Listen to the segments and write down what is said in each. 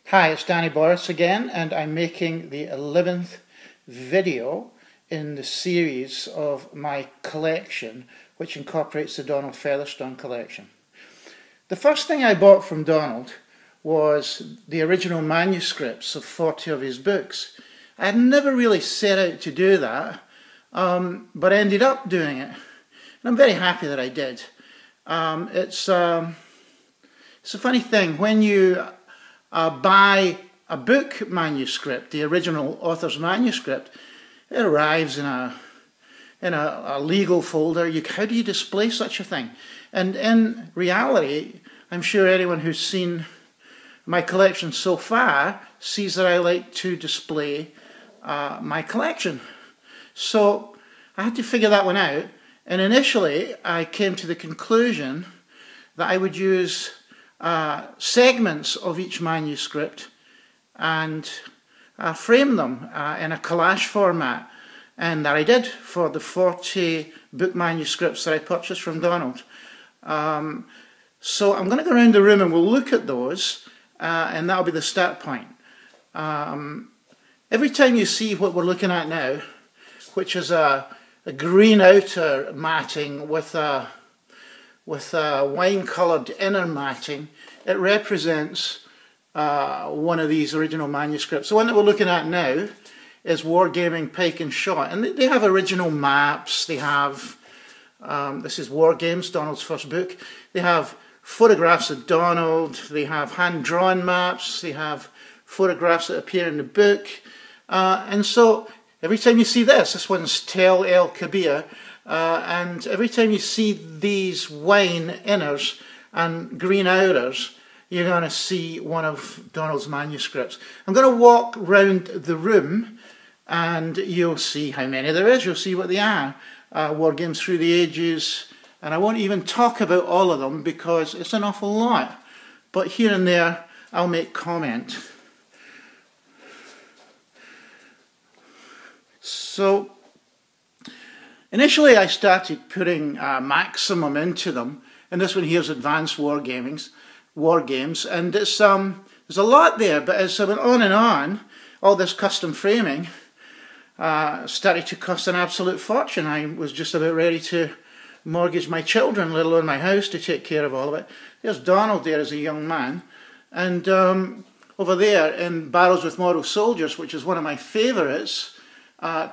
Hi, it's Daniel Borris again, and I'm making the 11th video in the series of my collection, which incorporates the Donald Featherstone collection. The first thing I bought from Donald was the original manuscripts of 40 of his books. I had never really set out to do that, but I ended up doing it, and I'm very happy that I did. It's a funny thing, when you buy a book manuscript, the original author's manuscript, it arrives in a legal folder. How do you display such a thing? And in reality, I'm sure anyone who's seen my collection so far sees that I like to display my collection. So I had to figure that one out, and initially I came to the conclusion that I would use segments of each manuscript and frame them in a collage format, and that I did for the 40 book manuscripts that I purchased from Donald. So I'm going to go around the room and we'll look at those, and that'll be the start point. Every time you see what we're looking at now, which is a green outer matting with a wine-coloured inner matting, it represents one of these original manuscripts. The one that we're looking at now is Wargaming Pike and Shot, and they have original maps. They have, this is War Games, Donald's first book. They have photographs of Donald, they have hand-drawn maps, they have photographs that appear in the book, and so every time you see this one's Tel El Kabir, and every time you see these wine inners and green outers, you're going to see one of Donald's manuscripts. I'm going to walk round the room and you'll see how many there is, you'll see what they are. War Games Through the Ages, and I won't even talk about all of them because it's an awful lot, but here and there I'll make comment. So initially I started putting maximum into them, and this one here's Advanced War Games, and it's there's a lot there, but as I went on, all this custom framing started to cost an absolute fortune. I was just about ready to mortgage my children, let alone my house, to take care of all of it. There's Donald there as a young man, and over there in Barrels with Model Soldiers, which is one of my favourites,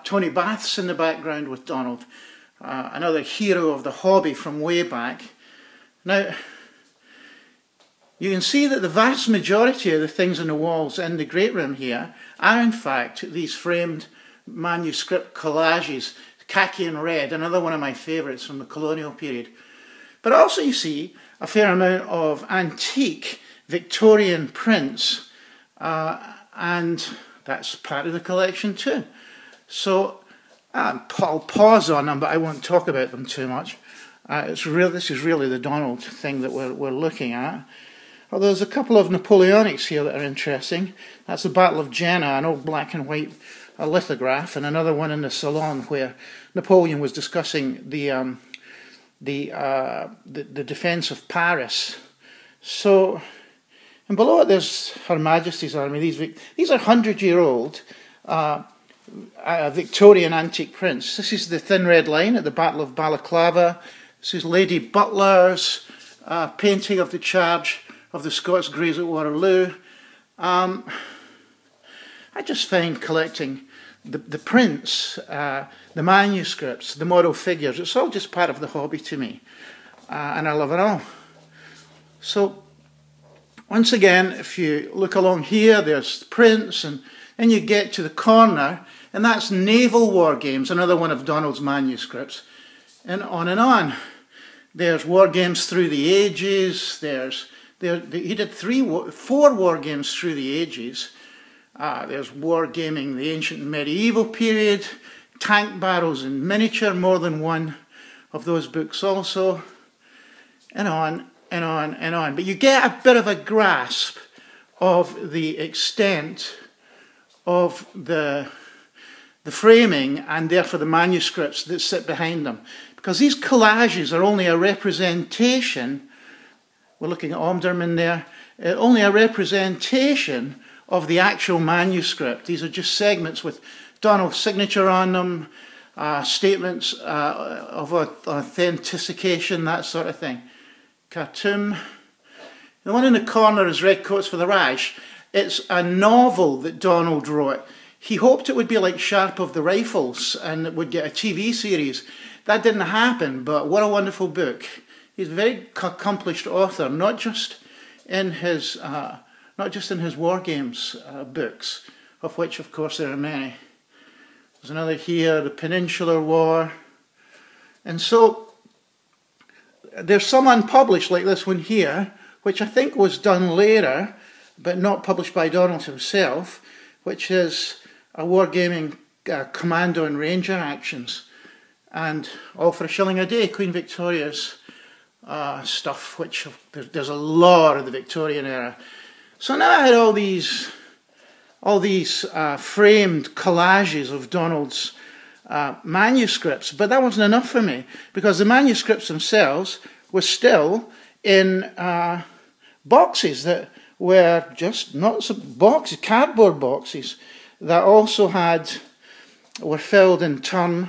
Tony Bath's in the background with Donald, another hero of the hobby from way back. Now, you can see that the vast majority of the things on the walls in the great room here are in fact these framed manuscript collages, khaki and red, another one of my favourites from the colonial period. But also you see a fair amount of antique Victorian prints, and that's part of the collection too. So I'll pause on them, but I won't talk about them too much. This is really the Donald thing that we're looking at. Although there's a couple of Napoleonics here that are interesting. That's the Battle of Jena, an old black and white lithograph, and another one in the salon where Napoleon was discussing the defence of Paris. So, and below it there's Her Majesty's Army. These are 100-year-old Victorian antique prints. This is the Thin Red Line at the Battle of Balaclava. This is Lady Butler's painting of the charge of the Scots Greys at Waterloo. I just find collecting the prints, the manuscripts, the model figures, it's all just part of the hobby to me, and I love it all. So once again, if you look along here, there's prints, and then you get to the corner, and that's Naval War Games, another one of Donald's manuscripts, and on and on. There's War Games Through the Ages. He did 4 War Games Through the Ages. There's Wargaming the Ancient and Medieval Period, Tank Barrels in Miniature, more than one of those books also, and on and on and on. But you get a bit of a grasp of the extent of the framing, and therefore the manuscripts that sit behind them. Because these collages are only a representation we're looking at Omdurman there, only a representation of the actual manuscript. These are just segments with Donald's signature on them, statements of authentication, that sort of thing. Khartoum. The one in the corner is Red Coats for the Raj. It's a novel that Donald wrote. He hoped it would be like Sharp of the Rifles and it would get a TV series. That didn't happen, but what a wonderful book. He's a very accomplished author, not just in his war games books, of which of course there are many. There's another here, the Peninsular War. And so there's some unpublished like this one here, which I think was done later, but not published by Donald himself, which is a wargaming commando and ranger actions. And all for $1 a day, Queen Victoria's stuff, which there's a lot of the Victorian era. So now I had all these framed collages of Donald's manuscripts, but that wasn't enough for me, because the manuscripts themselves were still in boxes that were just not boxes, cardboard boxes that also were filled in turn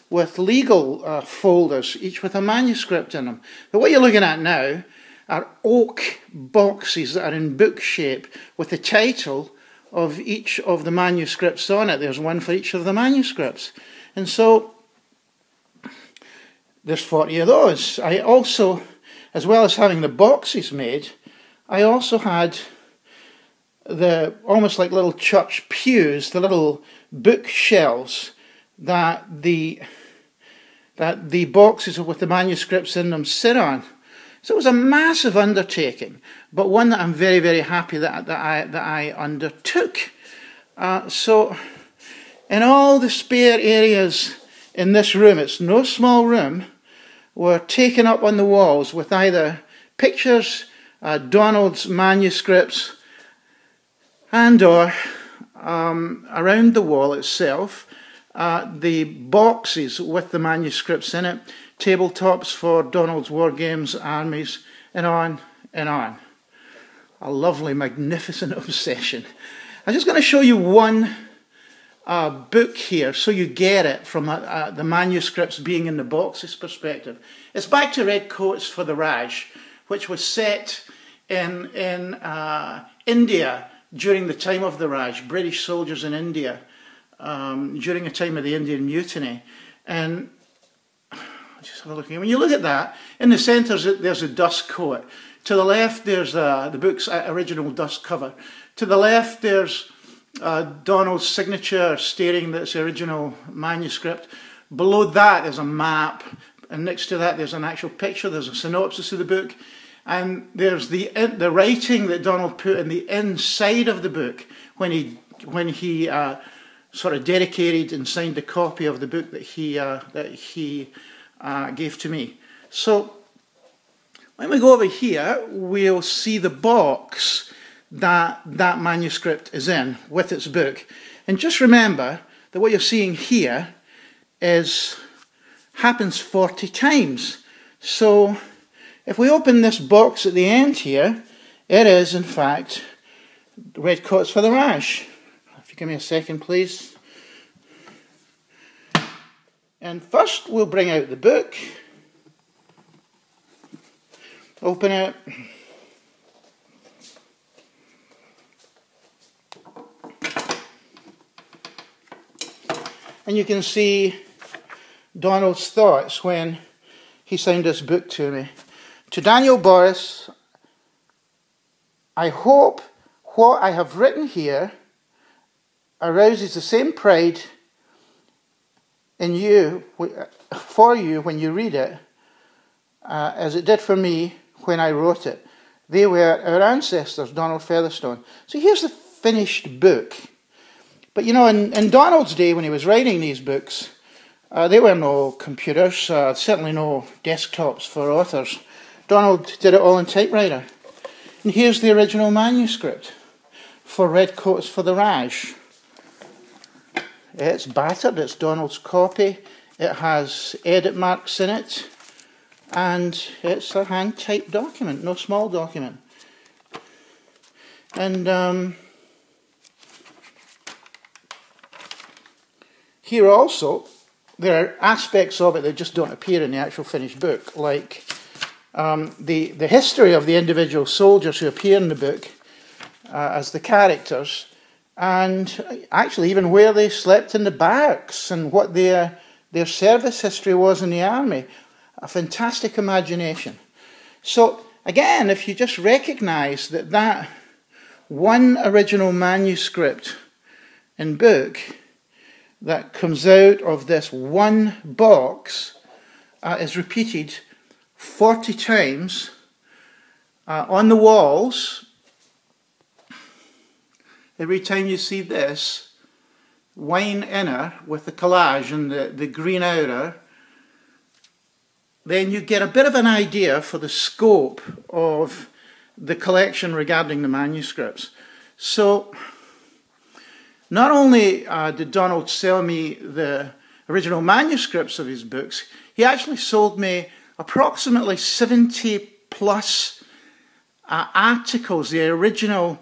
with legal folders, each with a manuscript in them. But what you're looking at now are oak boxes that are in book shape with the title of each of the manuscripts on it. There's one for each of the manuscripts. And so there's 40 of those. I also, as well as having the boxes made, I also had almost like little church pews, the little bookshelves that the boxes with the manuscripts in them sit on. So it was a massive undertaking, but one that I'm very, very happy that I undertook. So in all the spare areas in this room, it's no small room, were taken up on the walls with either pictures, Donald's manuscripts, and or around the wall itself, the boxes with the manuscripts in it, tabletops for Donald's war games, armies, and on and on. A lovely, magnificent obsession. I'm just going to show you one book here so you get it from the manuscripts being in the boxes perspective. It's back to Red Coats for the Raj, which was set in India during the time of the Raj, British soldiers in India, during the time of the Indian Mutiny. And just have a look. When you look at that, in the centre there's a dust coat. To the left there's the book's original dust cover. To the left there's Donald's signature stating that it's the original manuscript. Below that is a map, and next to that there's an actual picture. There's a synopsis of the book, and there's the writing that Donald put in the inside of the book when he sort of dedicated and signed a copy of the book that he gave to me. So when we go over here, we'll see the box that manuscript is in with its book. And just remember that what you're seeing here happens 40 times. So if we open this box at the end here, it is in fact Red Coats for the Raj. If you give me a second, please. And first we'll bring out the book, open it, and you can see Donald's thoughts when he signed this book to me. To Daniel Borris, I hope what I have written here arouses the same pride in you, for you when you read it, as it did for me when I wrote it. They were our ancestors, Donald Featherstone. So here's the finished book. But you know, in Donald's day, when he was writing these books, there were no computers, certainly no desktops for authors. Donald did it all in typewriter. And here's the original manuscript for Red Coats for the Raj. It's battered, it's Donald's copy. It has edit marks in it. and it's a hand-typed document, no small document. And here also, there are aspects of it that just don't appear in the actual finished book, like the history of the individual soldiers who appear in the book as the characters, and actually even where they slept in the barracks and what their service history was in the army. A fantastic imagination. So again, if you just recognise that that one original manuscript in book that comes out of this one box is repeated 40 times on the walls. Every time you see this wine inner with the collage and the green outer, then you get a bit of an idea for the scope of the collection regarding the manuscripts. So not only did Donald sell me the original manuscripts of his books, he actually sold me approximately 70 plus articles, the original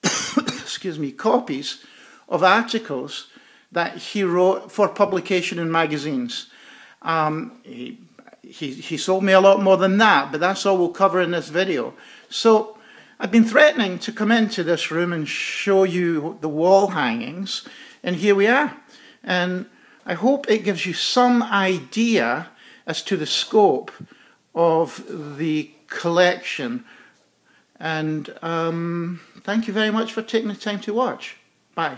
excuse me, copies of articles that he wrote for publication in magazines. He sold me a lot more than that, but that's all we'll cover in this video. So I've been threatening to come into this room and show you the wall hangings, and here we are. And I hope it gives you some idea as to the scope of the collection. And thank you very much for taking the time to watch. Bye.